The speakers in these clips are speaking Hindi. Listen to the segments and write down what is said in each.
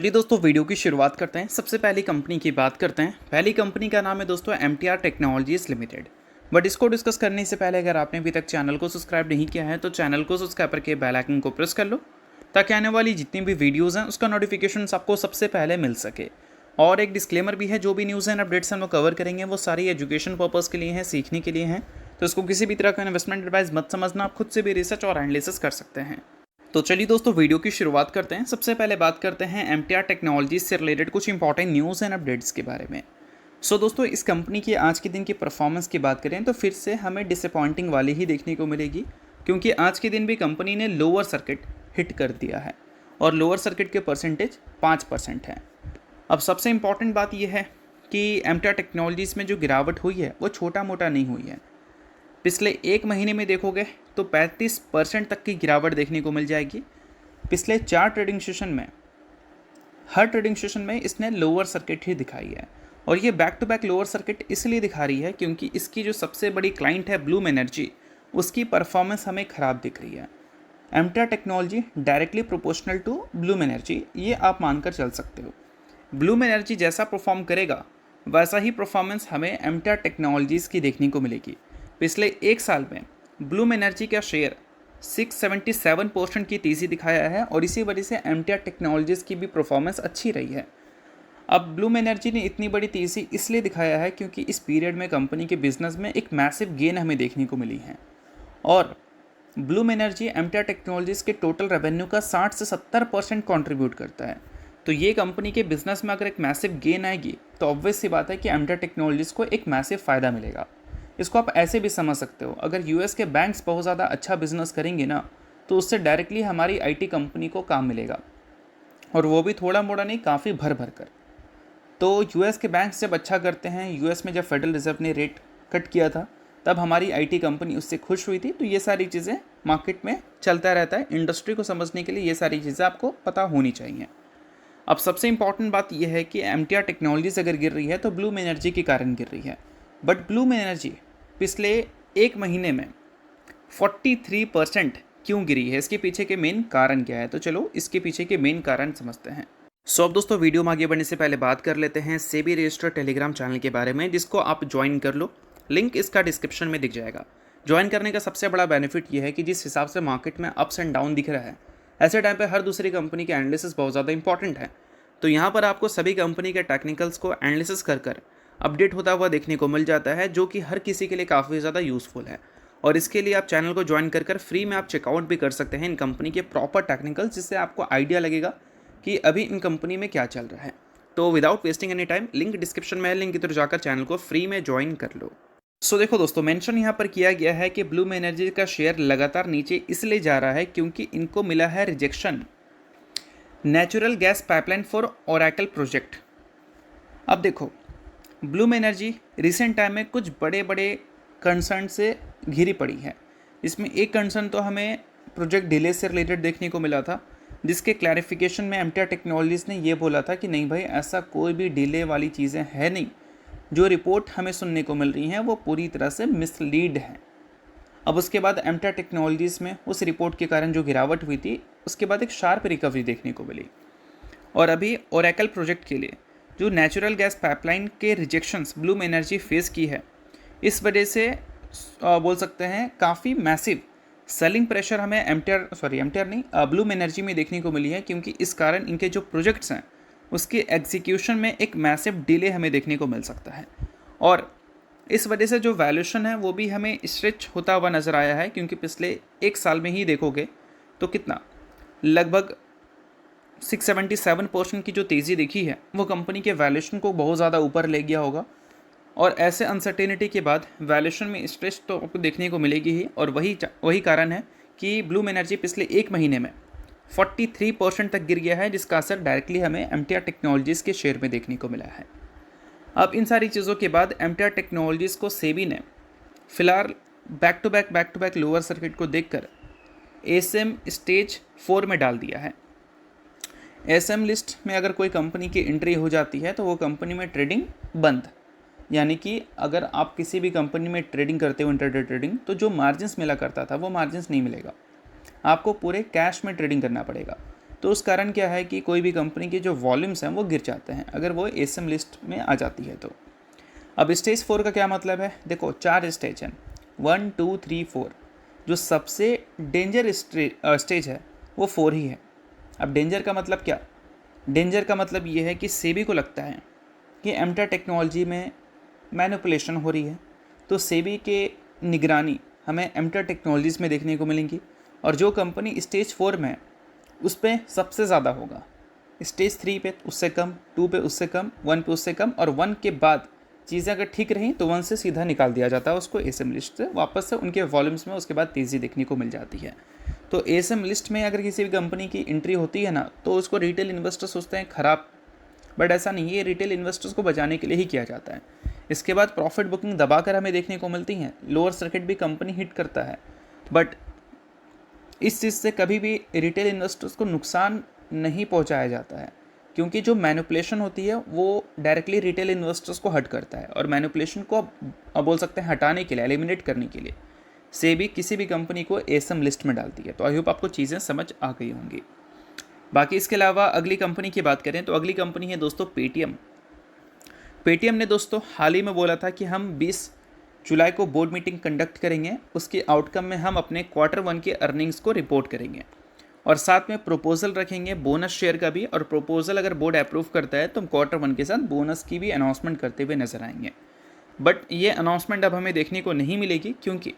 चलिए दोस्तों वीडियो की शुरुआत करते हैं। सबसे पहली कंपनी की बात करते हैं। पहली कंपनी का नाम है दोस्तों MTR टेक्नोलॉजीज लिमिटेड। बट इसको डिस्कस करने से पहले अगर आपने अभी तक चैनल को सब्सक्राइब नहीं किया है तो चैनल को सब्सक्राइब करके बेल आइकन को प्रेस कर लो ताकि आने वाली जितनी भी वीडियोज़ हैं उसका नोटिफिकेशन आपको सबसे पहले मिल सके। और एक डिस्क्लेमर भी है, जो भी न्यूज़ एंड अपडेट्स हम लोग कवर करेंगे वो सारी एजुकेशन पर्पज़ के लिए हैं, सीखने के लिए हैं। तो इसको किसी भी तरह का इन्वेस्टमेंट एडवाइस मत समझना, आप खुद से भी रिसर्च और एनालिसिस कर सकते हैं। तो चलिए दोस्तों वीडियो की शुरुआत करते हैं। सबसे पहले बात करते हैं MTR टेक्नोलॉजीज से रिलेटेड कुछ इंपॉर्टेंट न्यूज़ एंड अपडेट्स के बारे में। दोस्तों इस कंपनी की आज के दिन की परफॉर्मेंस की बात करें तो फिर से हमें डिसअपॉइंटिंग वाली ही देखने को मिलेगी, क्योंकि आज के दिन भी कंपनी ने लोअर सर्किट हिट कर दिया है और लोअर सर्किट के परसेंटेज 5% है। अब सबसे इम्पॉर्टेंट बात यह है कि MTR टेक्नोलॉजीज़ में जो गिरावट हुई है वो छोटा मोटा नहीं हुई है। पिछले एक महीने में देखोगे तो 35% तक की गिरावट देखने को मिल जाएगी। पिछले 4 ट्रेडिंग सेशन में हर ट्रेडिंग सेशन में इसने लोअर सर्किट ही दिखाई है, और ये back to back lower circuit इसलिए दिखा रही है क्योंकि इसकी जो सबसे बड़ी क्लाइंट है ब्लूम एनर्जी, उसकी परफॉर्मेंस हमें ख़राब दिख रही है। MTR technology directly proportional to Bloom Energy, ये आप मानकर चल सकते हो। ब्लूम एनर्जी जैसा परफॉर्म करेगा वैसा ही परफॉर्मेंस हमें MTR टेक्नोलॉजीज़ की देखने को मिलेगी। पिछले एक साल में ब्लूम एनर्जी का शेयर 677% की तेज़ी दिखाया है, और इसी वजह से MTR टेक्नोलॉजीज़ की भी परफॉर्मेंस अच्छी रही है। अब ब्लूम एनर्जी ने इतनी बड़ी तेज़ी इसलिए दिखाया है क्योंकि इस पीरियड में कंपनी के बिजनेस में एक मैसिव गेन हमें देखने को मिली है, और ब्लूम एनर्जी MTR टेक्नोलॉजीज़ के टोटल रेवेन्यू का 60 से 70% कॉन्ट्रीब्यूट करता है। तो ये कंपनी के बिजनेस में अगर एक मैसिव गेन आएगी तो ऑब्वियस सी बात है कि MTR टेक्नोलॉजीज़ को एक मैसिव फ़ायदा मिलेगा। इसको आप ऐसे भी समझ सकते हो, अगर US के बैंक्स बहुत ज़्यादा अच्छा बिजनेस करेंगे ना तो उससे डायरेक्टली हमारी IT कंपनी को काम मिलेगा, और वो भी थोड़ा मोड़ा नहीं, काफ़ी भर भर कर। तो US के बैंक्स जब अच्छा करते हैं, US में जब फेडरल रिजर्व ने रेट कट किया था तब हमारी IT कंपनी उससे खुश हुई थी। तो ये सारी चीज़ें मार्केट में चलता रहता है। इंडस्ट्री को समझने के लिए ये सारी चीज़ें आपको पता होनी चाहिए। अब सबसे इंपॉर्टेंट बात यह है कि MTR टेक्नोलॉजीज अगर गिर रही है तो ब्लूम एनर्जी के कारण गिर रही है। बट ब्लूम एनर्जी पिछले एक महीने में 43% क्यों गिरी है, इसके पीछे के मेन कारण क्या है, तो चलो इसके पीछे के मेन कारण समझते हैं। अब दोस्तों वीडियो में आगे बढ़ने से पहले बात कर लेते हैं सेबी रजिस्टर्ड टेलीग्राम चैनल के बारे में, जिसको आप ज्वाइन कर लो। लिंक इसका डिस्क्रिप्शन में दिख जाएगा। ज्वाइन करने का सबसे बड़ा बेनिफिट ये है कि जिस हिसाब से मार्केट में अप्स एंड डाउन दिख रहा है, ऐसे टाइम पर हर दूसरी कंपनी के एनालिसिस बहुत ज़्यादा इंपॉर्टेंट है। तो यहाँ पर आपको सभी कंपनी के टेक्निकल्स को एनालिसिस कर अपडेट होता हुआ देखने को मिल जाता है, जो कि हर किसी के लिए काफ़ी ज़्यादा यूज़फुल है। और इसके लिए आप चैनल को ज्वाइन कर फ्री में आप चेकआउट भी कर सकते हैं इन कंपनी के प्रॉपर टेक्निकल्स, जिससे आपको आइडिया लगेगा कि अभी इन कंपनी में क्या चल रहा है। तो without wasting any time, link description में है, लिंक इधर जाकर चैनल को फ्री में ज्वाइन कर लो। देखो दोस्तों, मेंशन यहाँ पर किया गया है कि ब्लूम एनर्जी का शेयर लगातार नीचे इसलिए जा रहा है क्योंकि इनको मिला है rejection natural gas pipeline for Oracle project. अब देखो, ब्लूम एनर्जी रिसेंट टाइम में कुछ बड़े बड़े कंसर्न से घिरी पड़ी है। इसमें एक कंसर्न तो हमें प्रोजेक्ट डिले से रिलेटेड देखने को मिला था, जिसके क्लैरिफिकेशन में MTR टेक्नोलॉजीज़ ने ये बोला था कि नहीं भाई, ऐसा कोई भी डिले वाली चीज़ें है नहीं, जो रिपोर्ट हमें सुनने को मिल रही हैं वो पूरी तरह से मिसलीड है। अब उसके बाद MTR टेक्नोलॉजीज़ में उस रिपोर्ट के कारण जो गिरावट हुई थी, उसके बाद एक शार्प रिकवरी देखने को मिली। और अभी ओरेकल प्रोजेक्ट के लिए जो नेचुरल गैस पाइपलाइन के रिजेक्शंस ब्लूम एनर्जी फेस की है, इस वजह से बोल सकते हैं काफ़ी मैसिव सेलिंग प्रेशर हमें MTR नहीं, ब्लूम एनर्जी में देखने को मिली है, क्योंकि इस कारण इनके जो प्रोजेक्ट्स हैं उसके एग्जीक्यूशन में एक मैसिव डिले हमें देखने को मिल सकता है। और इस वजह से जो वैल्यूएशन है वो भी हमें स्ट्रेच होता हुआ नज़र आया है, क्योंकि पिछले एक साल में ही देखोगे तो कितना लगभग 677% की जो तेज़ी दिखी है वो कंपनी के वैल्यूएशन को बहुत ज़्यादा ऊपर ले गया होगा। और ऐसे अनसर्टेनिटी के बाद वैल्यूएशन में स्ट्रेस तो आपको देखने को मिलेगी ही, और वही कारण है कि ब्लूम एनर्जी पिछले एक महीने में 43% तक गिर गया है, जिसका असर डायरेक्टली हमें MTR टेक्नोलॉजीज़ के शेयर में देखने को मिला है। अब इन सारी चीज़ों के बाद MTR टेक्नोलॉजीज़ को सेबी ने फिलहाल back to back lower circuit को देखकर ASM स्टेज 4 में डाल दिया है। ASM लिस्ट में अगर कोई कंपनी की एंट्री हो जाती है तो वो कंपनी में ट्रेडिंग बंद, यानी कि अगर आप किसी भी कंपनी में ट्रेडिंग करते हो, इंटरडे ट्रेडिंग, तो जो मार्जिन्स मिला करता था वो मार्जिन्स नहीं मिलेगा, आपको पूरे कैश में ट्रेडिंग करना पड़ेगा। तो उस कारण क्या है कि कोई भी कंपनी के जो वॉल्यूम्स हैं वो गिर जाते हैं अगर वो एसएम लिस्ट में आ जाती है तो। अब स्टेज 4 का क्या मतलब है, देखो 4 स्टेज हैं, 1 2 3 4। जो सबसे डेंजर स्टेज है वो 4 ही है। अब डेंजर का मतलब क्या, डेंजर का मतलब ये है कि सेबी को लगता है कि एमटा टेक्नोलॉजी में मैनिपुलेशन हो रही है, तो सेबी के निगरानी हमें एमटा टेक्नोलॉजीज़ में देखने को मिलेंगी, और जो कंपनी स्टेज 4 में है उस पर सबसे ज़्यादा होगा। स्टेज 3 पे उससे कम, 2 पे उससे कम, 1 पे उससे कम, और 1 के बाद चीज़ें अगर ठीक रहीं तो 1 से सीधा निकाल दिया जाता है उसको एसएम लिस्ट से वापस से उनके वॉल्यूम्स में, उसके बाद तेज़ी देखने को मिल जाती है। तो एसएम लिस्ट में अगर किसी भी कंपनी की एंट्री होती है ना, तो उसको रिटेल इन्वेस्टर सोचते हैं ख़राब, बट ऐसा नहीं है, ये रिटेल इन्वेस्टर्स को बचाने के लिए ही किया जाता है। इसके बाद प्रॉफिट बुकिंग दबाकर हमें देखने को मिलती हैं, लोअर सर्किट भी कंपनी हिट करता है, बट इस चीज़ से कभी भी रिटेल इन्वेस्टर्स को नुकसान नहीं पहुंचाया जाता है, क्योंकि जो मैनिपुलेशन होती है वो डायरेक्टली रिटेल इन्वेस्टर्स को हर्ट करता है, और मैनिपुलेशन को अब बोल सकते हैं हटाने के लिए, एलिमिनेट करने के लिए सेबी किसी भी कंपनी को एसएम लिस्ट में डालती है। तो आई होप आपको चीज़ें समझ आ गई होंगी। बाकी इसके अलावा अगली कंपनी की बात करें तो अगली कंपनी है दोस्तों पेटीएम। पेटीएम ने दोस्तों हाल ही में बोला था कि हम 20 जुलाई को बोर्ड मीटिंग कंडक्ट करेंगे, उसके आउटकम में हम अपने Q1 के अर्निंग्स को रिपोर्ट करेंगे, और साथ में प्रपोजल रखेंगे बोनस शेयर का भी, और प्रपोजल अगर बोर्ड अप्रूव करता है तो हम Q1 के साथ बोनस की भी अनाउंसमेंट करते हुए नजर आएंगे। बट ये अनाउंसमेंट अब हमें देखने को नहीं मिलेगी, क्योंकि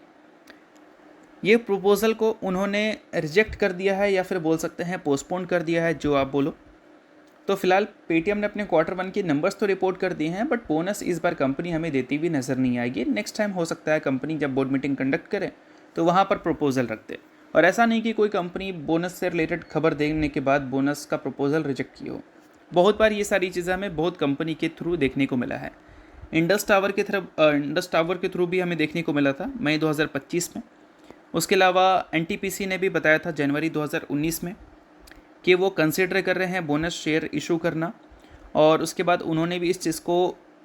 ये प्रपोजल को उन्होंने रिजेक्ट कर दिया है, या फिर बोल सकते हैं पोस्टपोन कर दिया है, जो आप बोलो। तो फिलहाल पेटीएम ने अपने Q1 के नंबर्स तो रिपोर्ट कर दिए हैं, बट बोनस इस बार कंपनी हमें देती हुई नज़र नहीं आएगी। नेक्स्ट टाइम हो सकता है कंपनी जब बोर्ड मीटिंग कंडक्ट करे तो वहाँ पर प्रपोजल रख दे, और ऐसा नहीं कि कोई कंपनी बोनस से रिलेटेड खबर देने के बाद बोनस का प्रपोजल रिजेक्ट की हो। बहुत बार ये सारी चीज़ें हमें बहुत कंपनी के थ्रू देखने को मिला है। इंडस टावर के थ्रू भी हमें देखने को मिला था मई 2025 में। उसके अलावा एनटीपीसी ने भी बताया था जनवरी 2019 में कि वो कंसिडर कर रहे हैं बोनस शेयर इशू करना, और उसके बाद उन्होंने भी इस चीज़ को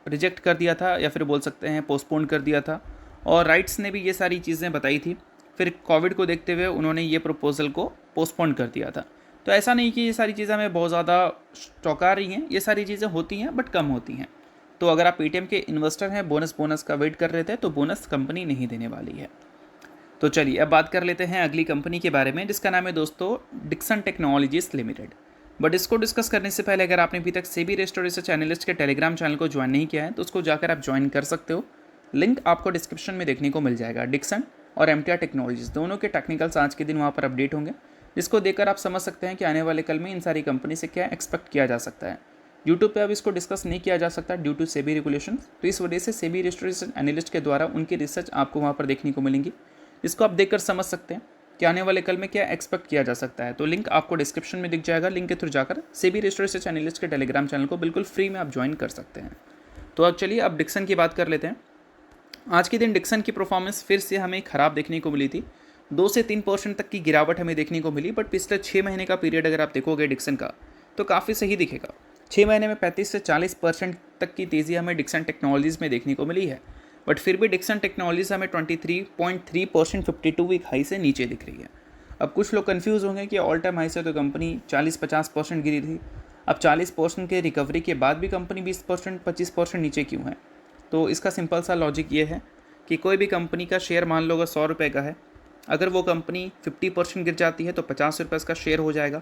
रिजेक्ट कर दिया था, या फिर बोल सकते हैं पोस्टपोन कर दिया था, और राइट्स ने भी ये सारी चीज़ें बताई थी। फिर कोविड को देखते हुए उन्होंने ये प्रपोजल को पोस्टपोन कर दिया था। तो ऐसा नहीं कि ये सारी चीज़ें हमें बहुत ज़्यादा चौंका रही हैं, ये सारी चीज़ें होती हैं बट कम होती हैं। तो अगर आप पेटीएम के इन्वेस्टर हैं, बोनस का वेट कर रहे थे, तो बोनस कंपनी नहीं देने वाली है। तो चलिए अब बात कर लेते हैं अगली कंपनी के बारे में, जिसका नाम है दोस्तों डिक्सन टेक्नोलॉजीज लिमिटेड। बट इसको डिस्कस करने से पहले अगर आपने अभी तक सेबी रजिस्टर्ड रिसर्च एनालिस्ट के टेलीग्राम चैनल को ज्वाइन नहीं किया है तो उसको जाकर आप ज्वाइन कर सकते हो। लिंक आपको डिस्क्रिप्शन में देखने को मिल जाएगा। डिक्सन और एमटीआर टेक्नोलॉजीज दोनों के टेक्निकल्स आज के दिन वहाँ पर अपडेट होंगे, जिसको देखकर आप समझ सकते हैं कि आने वाले कल में इन सारी कंपनी से क्या एक्सपेक्ट किया जा सकता है। यूट्यूब पे अब इसको डिस्कस नहीं किया जा सकता ड्यू टू सेबी रेगुलेशन, तो इस वजह से सेबी रजिस्टर्ड रिसर्च एनालिस्ट के द्वारा उनकी रिसर्च आपको वहाँ पर देखने को मिलेंगी, जिसको आप देखकर समझ सकते हैं कि आने वाले कल में क्या एक्सपेक्ट किया जा सकता है। तो लिंक आपको डिस्क्रिप्शन में दिख जाएगा, लिंक के थ्रू जाकर सेबी रजिस्टर्ड रिसर्च एनालिस्ट के टेलीग्राम चैनल को बिल्कुल फ्री में आप ज्वाइन कर सकते हैं। तो अब चलिए अब डिक्सन की बात कर लेते हैं। आज के दिन डिक्सन की परफॉर्मेंस फिर से हमें ख़राब देखने को मिली थी। 2 से 3% तक की गिरावट हमें देखने को मिली, बट पिछले 6 महीने का पीरियड अगर आप देखोगे डिक्सन का तो काफ़ी सही दिखेगा। 6 महीने में 35 से 40% तक की तेज़ी हमें डिक्सन टेक्नोलॉजीज़ में देखने को मिली है, बट फिर भी डिक्सन टेक्नोलॉजीज़ हमें 23.3% 52 वीक हाई से नीचे दिख रही है। अब कुछ लोग कंफ्यूज होंगे कि ऑल टाइम हाई से तो कंपनी 40-50% गिरी थी, अब 40% के रिकवरी के बाद भी कंपनी 20-25% नीचे क्यों है। तो इसका सिंपल सा लॉजिक ये है कि कोई भी कंपनी का शेयर मान लो अगर 100 रुपये का है, अगर वो कंपनी 50% गिर जाती है तो 50 रुपये उसका शेयर हो जाएगा।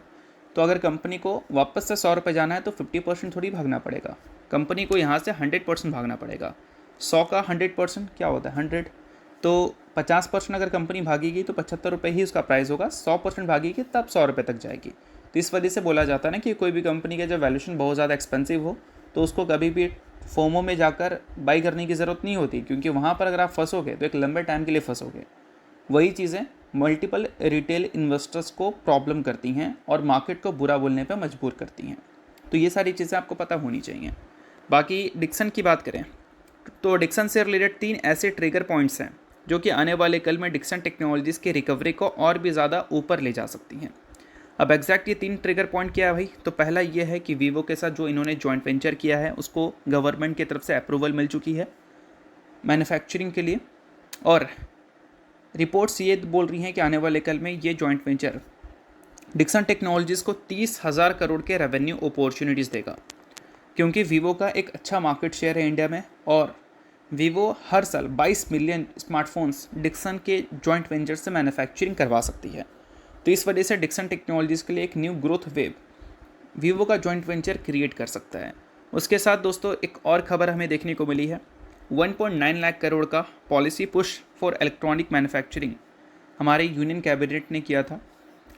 तो अगर कंपनी को वापस से 100 रुपये जाना है तो 50% थोड़ी भागना पड़ेगा, कंपनी को यहाँ से 100% भागना पड़ेगा। 100 का 100% क्या होता है 100, तो 50% अगर कंपनी भागेगी तो 75 रुपये ही उसका प्राइस होगा, 100% भागेगी तब 100 रुपये तक जाएगी। तो इस वजह से बोला जाता है ना कि कोई भी कंपनी का जब वैल्यूएशन बहुत ज़्यादा एक्सपेंसिव हो तो उसको कभी भी फोमो में जाकर बाई करने की ज़रूरत नहीं होती, क्योंकि वहाँ पर अगर आप फंसोगे तो एक लंबे टाइम के लिए फंसोगे। वही चीज़ें मल्टीपल रिटेल इन्वेस्टर्स को प्रॉब्लम करती हैं और मार्केट को बुरा बोलने पर मजबूर करती हैं। तो ये सारी चीज़ें आपको पता होनी चाहिए। बाकी डिक्सन की बात करें तो डिक्सन से रिलेटेड 3 ऐसे ट्रिगर पॉइंट्स हैं जो कि आने वाले कल में डिक्सन टेक्नोलॉजीज़ की रिकवरी को और भी ज़्यादा ऊपर ले जा सकती हैं। अब एग्जैक्ट ये 3 ट्रिगर पॉइंट क्या है भाई, तो पहला ये है कि वीवो के साथ जो इन्होंने जॉइंट वेंचर किया है उसको गवर्नमेंट की तरफ से अप्रूवल मिल चुकी है मैन्युफैक्चरिंग के लिए, और रिपोर्ट्स ये बोल रही हैं कि आने वाले कल में ये जॉइंट वेंचर डिक्सन टेक्नोलॉजीज़ को 30,000 करोड़ के रेवेन्यू अपॉर्चुनिटीज़ देगा, क्योंकि वीवो का एक अच्छा मार्केट शेयर है इंडिया में और वीवो हर साल 22 मिलियन स्मार्टफोन्स डिक्सन के जॉइंट वेंचर से मैन्युफैक्चरिंग करवा सकती है। तो इस वजह से डिक्सन टेक्नोलॉजीज़ के लिए एक न्यू ग्रोथ वेव वीवो का जॉइंट वेंचर क्रिएट कर सकता है। उसके साथ दोस्तों एक और खबर हमें देखने को मिली है, 1.9 लाख करोड़ का policy push for electronic manufacturing हमारे यूनियन कैबिनेट ने किया था।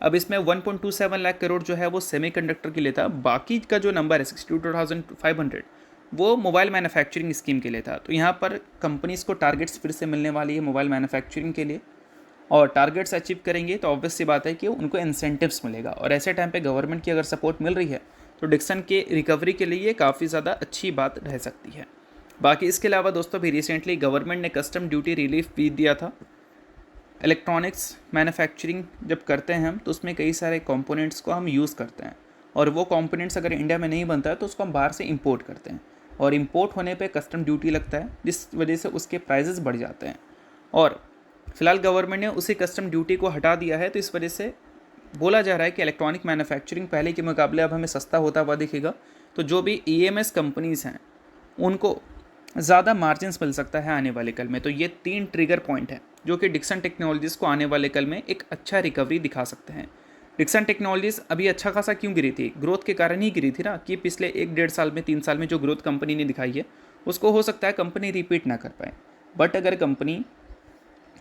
अब इसमें 1.27 लाख करोड़ जो है वो सेमीकंडक्टर के लिए था, बाकी का जो नंबर है 62,500 वो मोबाइल मैन्युफैक्चरिंग स्कीम के लिए था। तो यहाँ पर कंपनीज़ को टारगेट्स फिर से मिलने वाली है मोबाइल मैन्युफैक्चरिंग के लिए, और टारगेट्स अचीव करेंगे तो ऑब्वियस सी बात है कि उनको इंसेंटिव्स मिलेगा, और ऐसे टाइम पे गवर्नमेंट की अगर सपोर्ट मिल रही है तो डिक्सन के रिकवरी के लिए ये काफ़ी ज़्यादा अच्छी बात रह सकती है। बाकी इसके अलावा दोस्तों भी रिसेंटली गवर्नमेंट ने कस्टम ड्यूटी रिलीफ भी दिया था। इलेक्ट्रॉनिक्स मैन्युफैक्चरिंग जब करते हैं हम तो उसमें कई सारे कंपोनेंट्स को हम यूज़ करते हैं, और वो कंपोनेंट्स अगर इंडिया में नहीं बनता है तो उसको हम बाहर से इंपोर्ट करते हैं, और इंपोर्ट होने पे कस्टम ड्यूटी लगता है, जिस वजह से उसके प्राइजेस बढ़ जाते हैं। और फिलहाल गवर्नमेंट ने उसी कस्टम ड्यूटी को हटा दिया है, तो इस वजह से बोला जा रहा है कि इलेक्ट्रॉनिक मैन्युफैक्चरिंग पहले के मुकाबले अब हमें सस्ता होता हुआ दिखेगा। तो जो भी EMS कंपनीज़ हैं उनको ज़्यादा मार्जिन्स मिल सकता है आने वाले कल में। तो ये 3 ट्रिगर पॉइंट है जो कि डिक्सन टेक्नोलॉजीज़ को आने वाले कल में एक अच्छा रिकवरी दिखा सकते हैं। डिक्सन टेक्नोलॉजीज़ अभी अच्छा खासा क्यों गिरी थी? ग्रोथ के कारण ही गिरी थी ना, कि पिछले 1-1.5 साल में 3 साल में जो ग्रोथ कंपनी ने दिखाई है उसको हो सकता है कंपनी रिपीट ना कर पाए। बट अगर कंपनी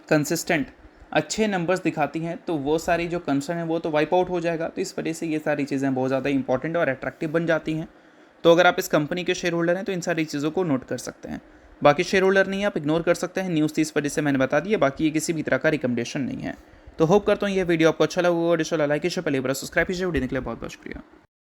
कंसिस्टेंट अच्छे नंबर्स दिखाती हैं तो वो सारी जो कंसर्न है वो तो वाइप आउट हो जाएगा। तो इस वजह से ये सारी चीज़ें बहुत ज़्यादा इंपॉर्टेंट और अट्रैक्टिव बन जाती हैं। तो अगर आप इस कंपनी के शेयर होल्डर हैं तो इन सारी चीज़ों को नोट कर सकते हैं। बाकी शेयर होल्डर नहीं है आप इग्नोर कर सकते हैं, न्यूज़ थी इस वजह से मैंने बता दिया, बाकी ये किसी भी तरह का रिकमेंडेशन नहीं है। तो होप करता हूँ ये वीडियो आपको अच्छा लगा होगा। लाइक कीजिए, पहले बार सब्सक्राइब कीजिए। वीडियो के लिए बहुत बहुत शुक्रिया।